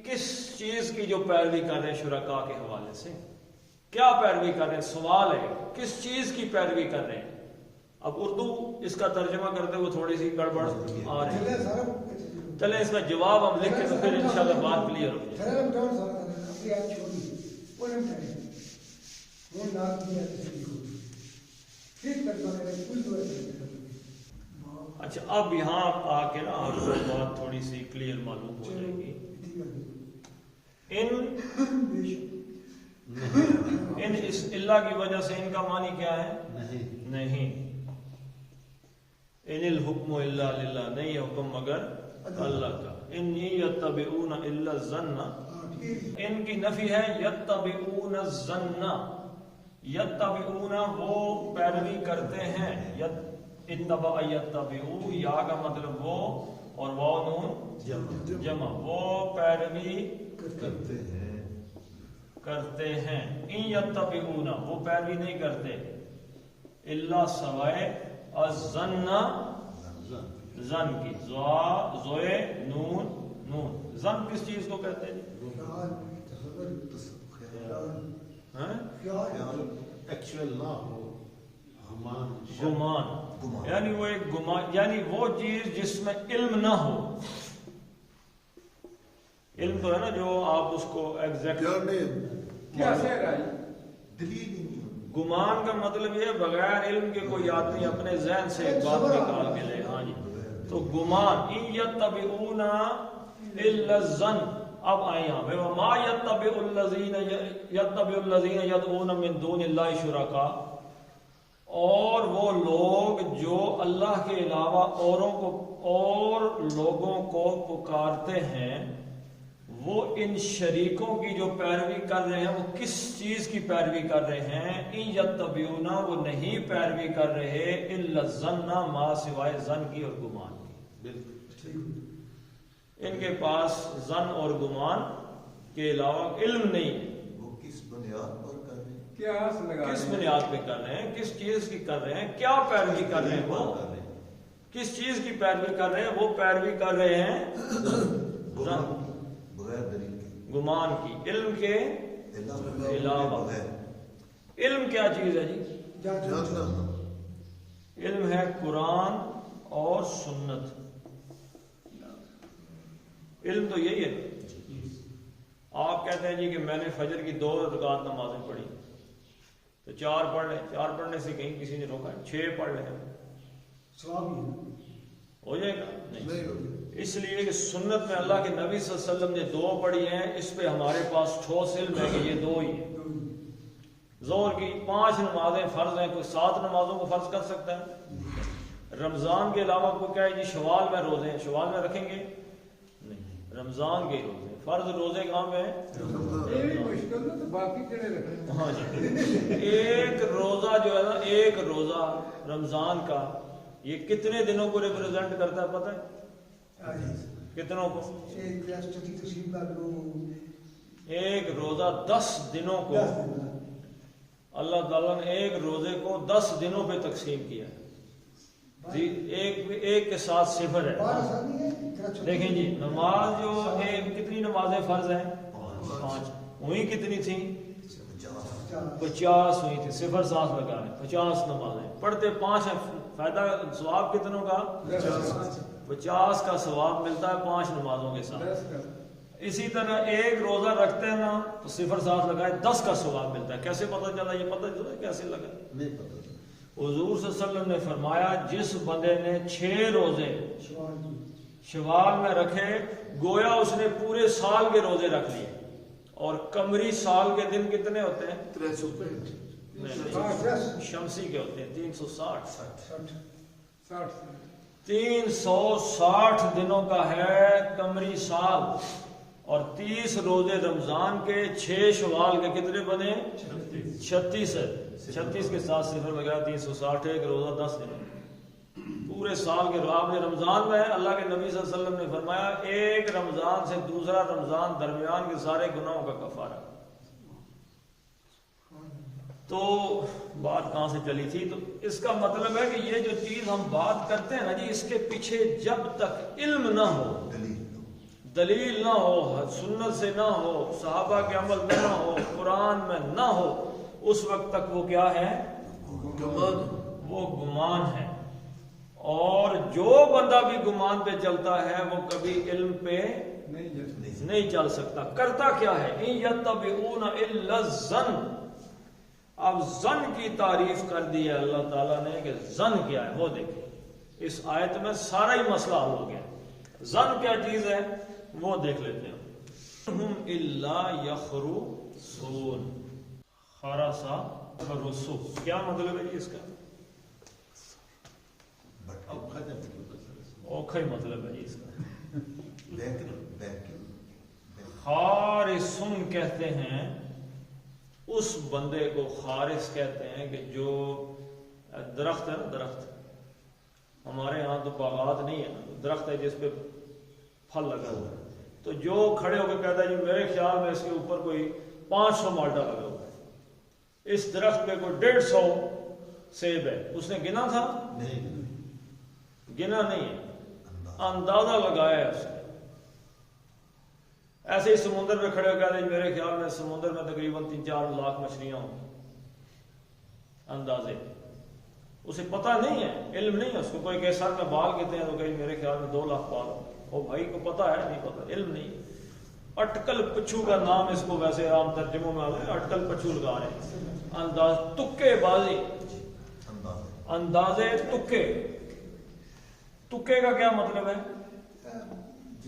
کس چیز کی جو پیروی کر رہے ہیں شرکاء کے حوالے سے؟ کیا پیروی کر رہے ہیں؟ سوال ہے کس چیز کی پیروی کر رہے ہیں؟ اب اردو اس کا ترجمہ کرتے ہوئے تھوڑی سی گڑبڑ آ رہی ہے، چلیں اس کا جواب ہم لکھ کے تو پھر انشاءاللہ بات کلیئر ہو جائے۔ اچھا اب یہاں آ کے نا آپ کو بات تھوڑی سی کلیئر معلوم ہو جائے گی۔ ان اس اللہ کی وجہ سے ان کا معنی کیا ہے؟ نہیں، ان الحکم الا للہ، نہیں حکم مگر اللہ کا۔ ان یتبعون الا الظن، ان کی نفی ہے یتبعون الظن، یتبعون وہ پیروی کرتے ہیں، اتبع یتبعو یا کا مطلب وہ اور واو نون جمع، وہ پیروی کرتے ہیں، ان یتبعون وہ پیروی نہیں کرتے، الا سوائے الظن، زن کی، زوئے نون نون، زن کس چیز کو کہتے ہیں؟ ایکچوئل نہ ہو، گمان، یعنی وہ ایک گمان، یعنی وہ چیز جس میں علم نہ ہو۔ علم تو ہے نا جو آپ اس کو ایگزیکٹ، کیا شعر ہے؟ گمان کا مطلب یہ بغیر علم کے کوئی آدمی اپنے ذہن سے ایک بات نکال کے لے، ہاں جی، تو گمان، ان یتبعون الا الظن۔ اب آئے یہاں پہ وما یتبع الذین یدعون من دون اللہ شرکاء، اور وہ لوگ جو اللہ کے علاوہ اور لوگوں کو پکارتے ہیں، وہ ان شریکوں کی جو پیروی کر رہے ہیں، وہ کس چیز کی پیروی کر رہے ہیں؟ ان یتبعون وہ نہیں پیروی کر رہے الا الظن ما سوائے ظن کی اور گمان کی۔ ان کے پاس ظن اور گمان کے علاوہ علم نہیں ہے۔ وہ کس بنیاد پر کر رہے ہیں؟ کیا آس لگا کس بنیاد پہ کر رہے ہیں؟ کس چیز کی کر رہے ہیں؟ کیا پیروی کر رہے ہیں؟ وہ کس چیز کی پیروی کر رہے ہیں؟ وہ پیروی کر رہے ہیں بغیر دلیل کے، گمان کی، علم کے علاوہ۔ علم کیا چیز ہے جی؟ علم ہے قرآن اور سنت۔ علم تو یہی ہے۔ آپ کہتے ہیں جی کہ میں نے فجر کی 2 رکعت نمازیں پڑھی، تو 4 پڑھ لیں، 4 پڑھنے سے کہیں کسی نے روکا ہے، 6 پڑھ لیں، ہو جائے گا؟ نہیں، اس لیے کہ سنت میں اللہ کے نبی صلی اللہ علیہ وسلم نے 2 پڑھی ہیں، اس پہ ہمارے پاس ٹھوس علم ہے کہ یہ 2 ہی ہیں۔ ظہر کی 5 نمازیں فرض ہیں، کوئی 7 نمازوں کو فرض کر سکتا ہے؟ رمضان کے علاوہ کوئی کہے جی شوال میں روزے ہیں، شوال میں رکھیں گے؟ نہیں، رمضان کے روزے فرض روزے کہاں پہ ہیں؟ یہ بھی مشکل ہے، تو باقی کڑے رکھیں۔ ہاں جی، ایک روزہ جو ہے نا، ایک روزہ رمضان کا، یہ کتنے دنوں کو ریپرزینٹ کرتا ہے پتہ ہے؟ کتنوں کو؟ ایک روزہ 10 دنوں کو اللہ تعالیٰ نے ایک روزے کو 10 دنوں پہ تقسیم کیا ہے۔ ایک کے ساتھ 0 ہے۔ دیکھیں جی، نماز جو کتنی نمازیں فرض ہیں؟ 5 ہوئی، کتنی تھیں؟ 50 ہوئی تھی، 0 ساتھ لگا ہے، 50 نمازیں پڑھتے 5 ہیں، فائدہ ثواب کتنوں کا؟ 50 کا ثواب ملتا ہے 5 نمازوں کے ساتھ۔ اسی طرح ایک روزہ رکھتے ہیں نا تو 0 ساتھ لگائے 10 کا ثواب ملتا ہے۔ کیسے پتہ چلا؟ یہ پتہ چلا کیسے لگا؟ نہیں پتہ۔ حضور صلی اللہ علیہ وسلم نے فرمایا جس بندے نے 6 روزے شوال میں رکھے، گویا اس نے پورے سال کے روزے رکھ لیے۔ اور قمری سال کے دن کتنے ہوتے ہیں؟ 365 نہیں، شمسی کے ہوتے ہیں 360 دنوں کا ہے قمری سال، اور 30 روزے رمضان کے، 6 شوال کے کتنے بنے؟ 36 ہے، 36 کے ساتھ 0 لگا 360، ایک روزہ 10 دن پورے سال کے۔ آپ نے رمضان میں ہے، اللہ کے نبی صلی اللہ علیہ وسلم نے فرمایا ایک رمضان سے دوسرا رمضان درمیان کے سارے گناہوں کا کفارہ۔ تو بات کہاں سے چلی تھی؟ تو اس کا مطلب ہے کہ یہ جو چیز ہم بات کرتے ہیں نا جی، اس کے پیچھے جب تک علم نہ ہو، دلیل نہ ہو، سنت سے نہ ہو، صحابہ کے عمل میں نہ ہو، قرآن میں نہ ہو، اس وقت تک وہ کیا ہے؟ وہ گمان ہے۔ اور جو بندہ بھی گمان پہ چلتا ہے وہ کبھی علم پہ نہیں چل سکتا۔ کرتا کیا ہے؟ ان یتبعون الا الظن۔ اب ظن کی تعریف کر دی ہے اللہ تعالیٰ نے کہ ظن کیا ہے وہ دیکھیں، اس آیت میں سارا ہی مسئلہ حل ہو گیا۔ ظن کیا چیز ہے وہ دیکھ لیتے ہیں۔ ہم الا یخرسون، خرسا خرسو، کیا مطلب ہے جی اس کا؟ اوکھا ہی مطلب ہے جی اس کا۔ خارسن کہتے ہیں اس بندے کو، خارس کہتے ہیں کہ جو درخت ہے نا، درخت ہمارے یہاں تو باغات نہیں ہے، درخت ہے جس پہ پھل لگا ہوا ہے، تو جو کھڑے ہو کے کہتا ہے جی میرے خیال میں اس کے اوپر کوئی 500 مالٹا لگا ہوا ہے، اس درخت پہ کوئی 150 سیب ہے، اس نے گنا تھا؟ گنا نہیں ہے، اندازہ لگایا ہے اس نے۔ ایسے ہی سمندر میں کھڑے ہو کہتے ہیں میرے خیال میں سمندر میں تقریباً 3-4 لاکھ مچھلیاں ہوں، اندازے، اسے پتہ نہیں ہے، علم نہیں ہے اس کو۔ کوئی کہ سر میں بال کہتے ہیں تو کہیں میرے خیال میں 2 لاکھ بال ہوں، وہ بھائی کو پتہ ہے نہیں پتہ، علم نہیں۔ اٹکل پچھو کا نام اس کو ویسے عام ترجموں میں آتا ہے، اٹکل پچھو لگا رہے ہیں، انداز، تکے بازی، اندازے تکے۔ تکے کا کیا مطلب ہے؟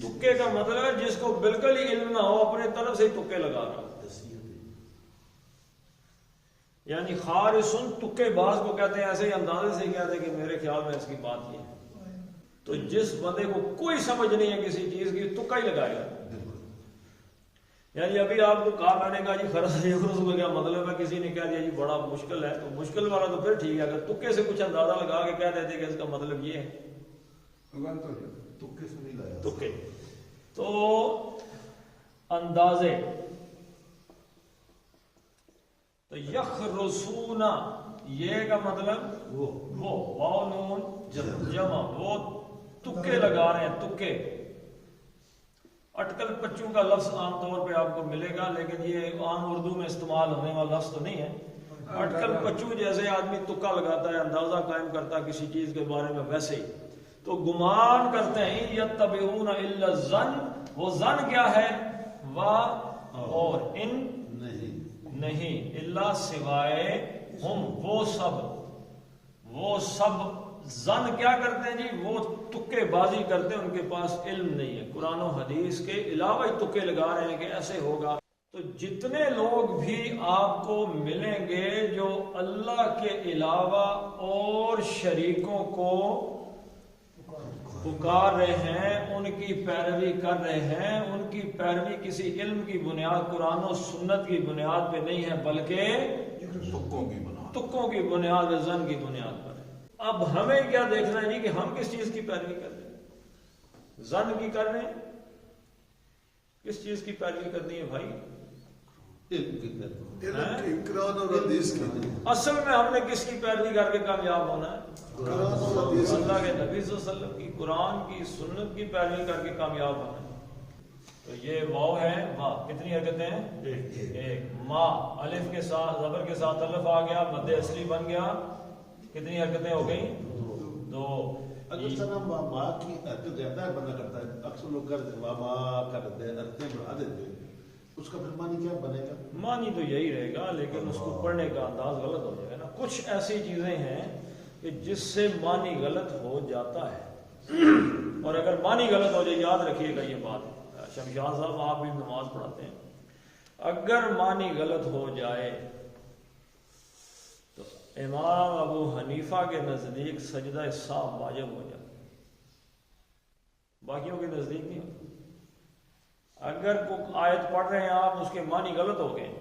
تکے کا مطلب ہے جس کو بالکل ہی علم نہ ہو، اپنے طرف سے ہی تکے لگا رہا، یعنی خارسن تکے باز کو کہتے ہیں، ایسے ہی اندازے سے ہی کہتے ہیں کہ میرے خیال میں اس کی بات یہ ہے۔ تو جس بندے کو کوئی سمجھ نہیں ہے کسی چیز کی، تکا ہی لگائے گا۔ یعنی ابھی آپ کو کہا میں نے کہا جی خرس کا کیا مطلب ہے، کسی نے کہہ دیا جی بڑا مشکل ہے، تو مشکل والا تو پھر ٹھیک ہے، اگر تکے سے کچھ اندازہ لگا کے کہہ دیتے کہ اس کا مطلب یہ ہے، تکے۔ تو اندازے، تو یخرسون، یہ کا مطلب وہ واو نون جمع، وہ تکے لگا رہے ہیں، تکے۔ اٹکل پچو کا لفظ عام طور پہ آپ کو ملے گا، لیکن یہ عام اردو میں استعمال ہونے والا لفظ تو نہیں ہے۔ اٹکل پچو جیسے آدمی تکا لگاتا ہے، اندازہ قائم کرتا ہے کسی چیز کے بارے میں، ویسے ہی تو گمان کرتے ہیں۔ یتبعون الا الظن، وہ ظن کیا ہے؟ اور ان نہیں، الا سوائے ہم، وہ سب ظن کیا کرتے ہیں جی؟ وہ تکے بازی کرتے ہیں، ان کے پاس علم نہیں ہے، قرآن و حدیث کے علاوہ ہی تکے لگا رہے ہیں کہ ایسے ہوگا۔ تو جتنے لوگ بھی آپ کو ملیں گے جو اللہ کے علاوہ اور شریکوں کو پکار رہے ہیں، ان کی پیروی کر رہے ہیں، ان کی پیروی کسی علم کی بنیاد، قرآن و سنت کی بنیاد پہ نہیں ہے، بلکہ تکوں کی بنیاد، ظن کی بنیاد پر ہے۔ اب ہمیں کیا دیکھنا ہے جی کہ ہم کس چیز کی پیروی کر رہے ہیں؟ ظن کی کر رہے ہیں؟ کس چیز کی پیروی کرنی ہے بھائی؟ اصل میں ہم نے کس کی پیروی کر کے کامیاب ہونا ہے؟ اللہ کے نبی صلی اللہ علیہ وسلم کی، قرآن کی، سنت کی پیروی کر کے کامیاب ہونا ہے۔ تو یہ واو ہے، ماں کتنی حرکتیں ہیں؟ ایک۔ ماں الف کے ساتھ، زبر کے ساتھ الف آ گیا، مد اصلی بن گیا، کتنی حرکتیں ہو گئی؟ 2۔ اگر سر ہم ماں کی حرکت زیادہ بنا کرتا ہے، اکثر لوگ کر دیتے ماں کر دیتے ہیں، حرکتیں بڑھا دیتے ہیں، اس کا پھر معنی کیا بنے گا؟ معنی تو یہی رہے گا، لیکن اس کو پڑھنے کا انداز غلط ہو جائے گا نا۔ کچھ ایسی چیزیں ہیں کہ جس سے معنی غلط ہو جاتا ہے، اور اگر معنی غلط ہو جائے، یاد رکھیے گا یہ بات، شمشاد صاحب آپ بھی نماز پڑھاتے ہیں، اگر معنی غلط ہو جائے تو امام ابو حنیفہ کے نزدیک سجدہ سہو واجب ہو جاتا ہے، باقیوں کے نزدیک نہیں ہوتا۔ اگر کوئی آیت پڑھ رہے ہیں آپ، اس کے معنی غلط ہو گئے،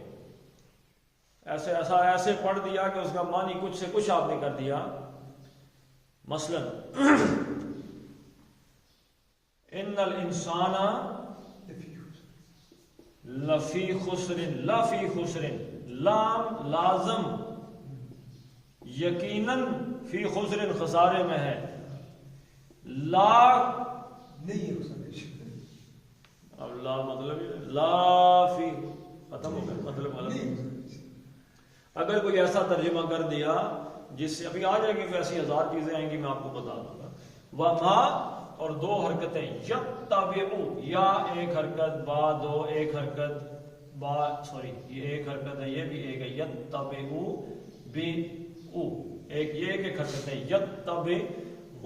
ایسے پڑھ دیا کہ اس کا معنی کچھ سے کچھ آپ نے کر دیا، مثلا ان الانسان لفی خسر، لفی خسر، لام لازم یقیناً فی خسر خسارے میں ہے. لا نہیں ہے اس میں اب لا مطلب لا فی ختم ہو گیا مطلب غلط. اگر کوئی ایسا ترجمہ کر دیا جس سے ابھی آ جائے گی ایسی ہزار چیزیں آئیں گی میں آپ کو بتا دوں گا. وما اور دو حرکتیں یتبعو یا ایک حرکت با دو ایک حرکت با سوری یہ ایک حرکت ہے یہ بھی ایک ہے یتبعو بی او ایک یہ ایک حرکت ہے یتبع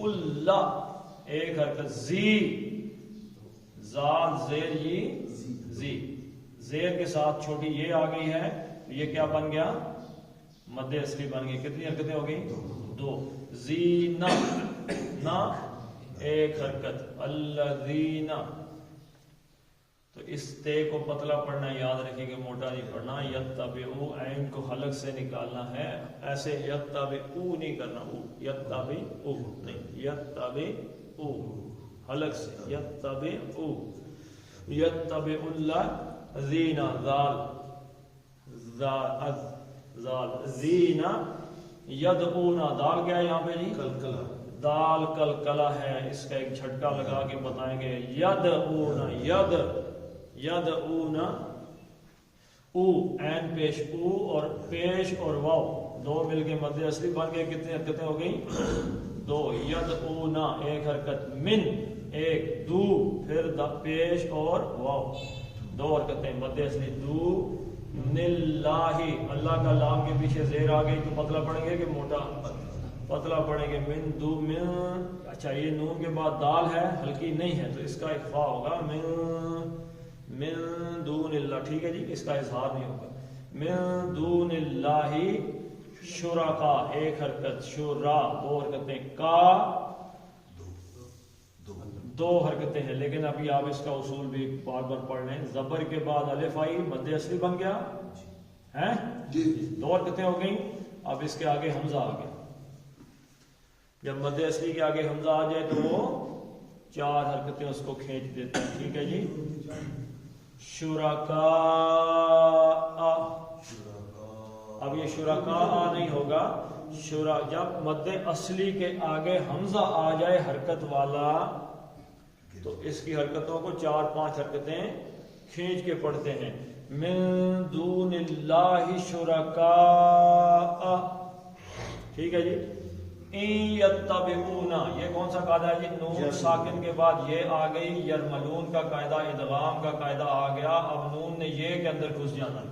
اللہ ایک حرکت زی زال زیر یہ زی زیر کے ساتھ چھوٹی یہ آ گئی ہے یہ کیا بن گیا مد اصلی بن گئی. کتنی حرکتیں ہو گئی دو. زینا نا ایک حرکت الذین تو اس تے کو پتلا پڑھنا یاد رکھیں کہ موٹا نہیں پڑھنا. یتبعو عین کو حلق سے نکالنا ہے ایسے یتبعو نہیں کرنا او یتبعو نہیں یتبعو حلق سے یتبعو یتبع اللہ زینا زال زینا یدعونا دال کیا ہے یہاں پہ جی کلکلا دال کلکلا ہے. اس کا ایک جھٹکا لگا کے بتائیں گے یدعونا یدعونا او این پیش او اور پیش اور واو دو مل کے مد اصلی بن گئے. کتنی حرکتیں ہو گئی دو. یدعونا ایک حرکت من ایک دو پھر پیش اور واو دو حرکتیں مد اصلی دو نللہ اللہ کا لام کے پیچھے زیر آ گئی تو پتلا پڑھیں گے کہ موٹا پتلا پڑھیں گے. من دو من اچھا یہ نون کے بعد دال ہے ہلکی نہیں ہے تو اس کا اخفا ہوگا من دون اللہ. ٹھیک ہے جی اس کا اظہار نہیں ہوگا. من دون اللہ شرکا ایک حرکت شرا دو حرکتیں کا دو حرکتیں ہیں لیکن ابھی آپ اس کا اصول بھی بار بار پڑھ لیں. زبر کے بعد الف آئی مد اصلی بن گیا ہے دو حرکتیں ہو گئیں. اب اس کے آگے حمزہ آ گیا. جب مد اصلی کے آگے حمزہ آ جائے تو وہ چار حرکتیں اس کو کھینچ دیتے ہیں. ٹھیک ہے جی شرکا اب یہ شرکا نہیں ہوگا جب مد اصلی کے آگے حمزہ آ جائے حرکت والا تو اس کی حرکتوں کو چار پانچ حرکتیں کھینچ کے پڑھتے ہیں. من دون اللہ شرکاء. ٹھیک ہے جی. ان یتبعون یہ کون سا قاعدہ ہے جی نون ساکن کے بعد یہ آ گئی. یرملون کا قاعدہ ادغام کا قاعدہ آ گیا. اب نون نے یہ کے اندر گھس جانا.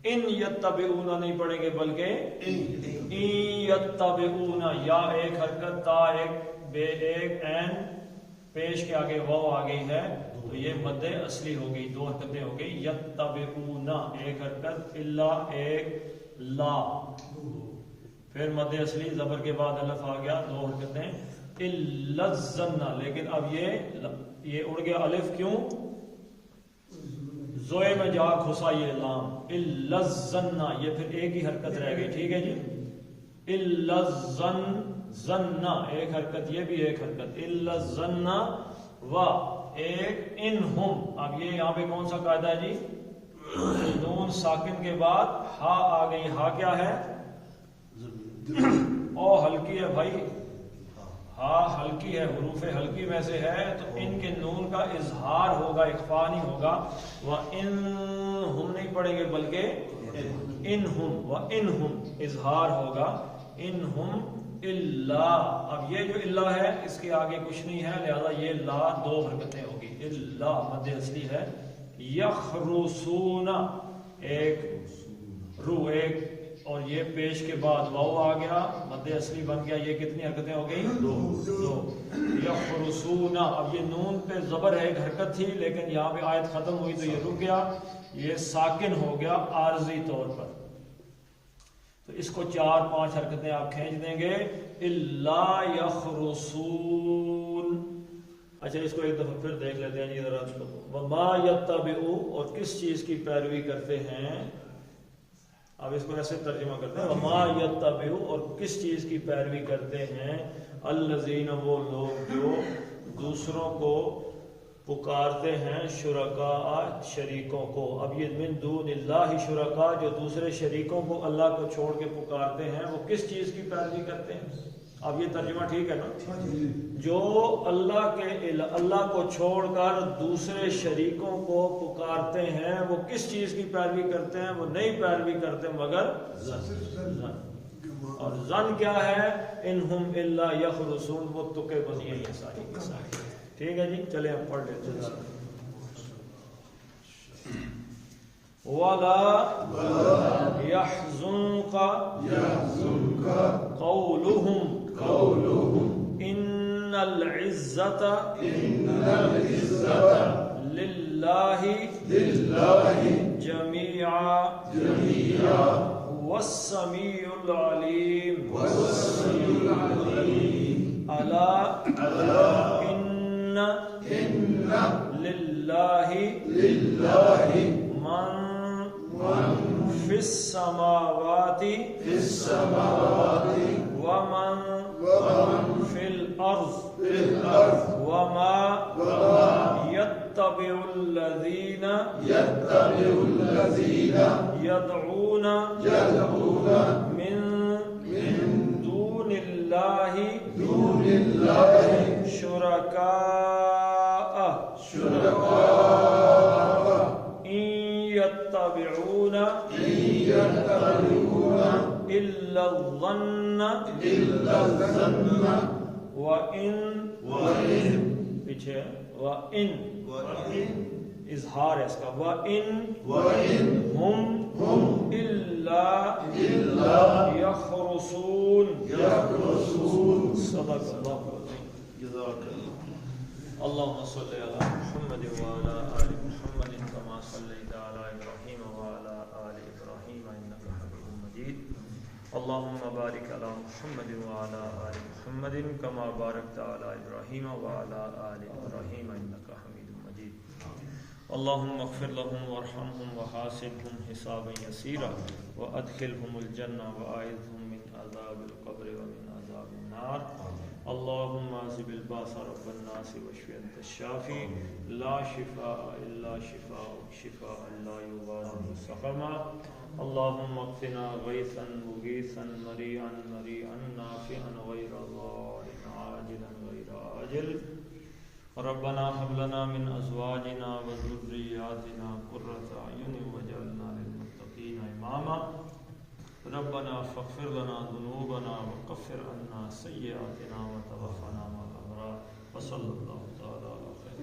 ان یتبعون نہیں پڑھیں گے بلکہ ان یتبعون یا ایک حرکت تا ایک بے ایک این پیش کے آگے واو آ گئی ہے تو یہ مد اصلی ہو گئی. دو حرکتیں ہو گئی. یتبعون ایک حرکت اللہ ایک لا پھر مد اصلی زبر کے بعد الف آ گیا دو حرکتیں الا الظن. لیکن اب یہ اڑ گیا الف کیوں زوئے میں جا کھسا یہ لام الا الظن یہ پھر ایک ہی حرکت رہ گئی. ٹھیک ہے جی الا الظن ظن ایک حرکت یہ بھی ایک حرکت الا الظن و ایک انہم. اب یہ یہاں پہ کون سا قاعدہ ہے جی نون ساکن کے بعد ہا آ گئی. ہا کیا ہے او ہلکی ہے بھائی ہا ہلکی ہے حروف ہلکی میں سے ہے تو ان کے نون کا اظہار ہوگا اخفا نہیں ہوگا. و ان ہم نہیں پڑھیں گے بلکہ انہم و انہم اظہار ہوگا. انہم اللہ. اب یہ جو اللہ ہے اس کے آگے کچھ نہیں ہے لہذا یہ لا دو حرکتیں ہوگی. اللہ مد اصلی ہے. یخرسون ایک رو ایک اور یہ پیش کے بعد واو آ گیا مد اصلی بن گیا. یہ کتنی حرکتیں ہو گئی دو. یخرسون اب یہ نون پہ زبر ہے ایک حرکت تھی لیکن یہاں پہ آیت ختم ہوئی تو یہ رک گیا. یہ ساکن ہو گیا عارضی طور پر تو اس کو چار پانچ حرکتیں آپ کھینچ دیں گے. الا یخرسون. اچھا اس کو ایک دفعہ پھر دیکھ لیتے ہیں ذرا. وما یتبعو اور کس چیز کی پیروی کرتے ہیں. اب اس کو ایسے ترجمہ کرتے ہیں وما یتبعو اور کس چیز کی پیروی کرتے ہیں الذین وہ لوگ جو دوسروں کو پکارتے ہیں شرکاء شریکوں کو. اب یہ من دون اللہ شرکاء جو دوسرے شریکوں کو اللہ کو چھوڑ کے پکارتے ہیں وہ کس چیز کی پیروی کرتے ہیں؟ اب یہ ترجمہ ٹھیک ہے نا؟ جو اللہ کو چھوڑ کر دوسرے شریکوں کو پکارتے ہیں وہ کس چیز کی پیروی کرتے ہیں؟ وہ نہیں پیروی کرتے مگر ظن. اور ظن کیا ہے؟ انہم الا یخرصون، وہ تکے بازیاں یہ ساری کی ساری. ٹھیک ہے جی، چلیں ہم پڑھ لیتے ہیں. وَلَا يَحْزُنْكَ قَوْلُهُمْ إِنَّ الْعِزَّةَ لِلَّهِ جَمِيعًا وَالسَّمِيعُ الْعَلِيمُ. أَلَا إِنَّ لِلَّهِ مَن فِي السَّمَاوَاتِ وَمَن فِي الْأَرْضِ وَمَا يَتَّبِعُ الَّذِينَ يَدْعُونَ مِن دُونِ اللَّهِ شُرَكَاءَ إِن يَتَّبِعُونَ إِلَّا الظَّنَّ وَإِن پیچھے وَإِن اظہار ہے اس کا، وَإِن هُمْ إِلَّا يَخْرُصُونَ. صدق اللہ العظیم. جزاک اللہ. اللهم صل على محمد وعلى آل محمد كما صليت على إبراهيم وعلى آل إبراهيم إنك حميد مجيد. اللهم بارك على محمد وعلى آل محمد كما باركت على إبراهيم وعلى آل إبراهيم إنك حميد مجيد. اللهم اغفر لهم وارحمهم وحاسبهم حسابا يسيرا وأدخلهم الجنة وأعذهم من عذاب القبر ومن عذاب النار. اللهم اذهب الباس رب الناس واشف انت الشافي لا شفاء الا شفاءك شفاء لا يغادر سقما. اللهم اغثنا غيثا مغيثا مريعا مريعا نافعا غير ضار عاجلا غير آجل. ربنا هب لنا من ازواجنا وذرياتنا قرة اعين واجعلنا للمتقين اماما. ربنا فاغفر لنا ذنوبنا وكفر عنا سيئاتنا وتوفنا مع الأبرار. وصلى الله تعالى على خير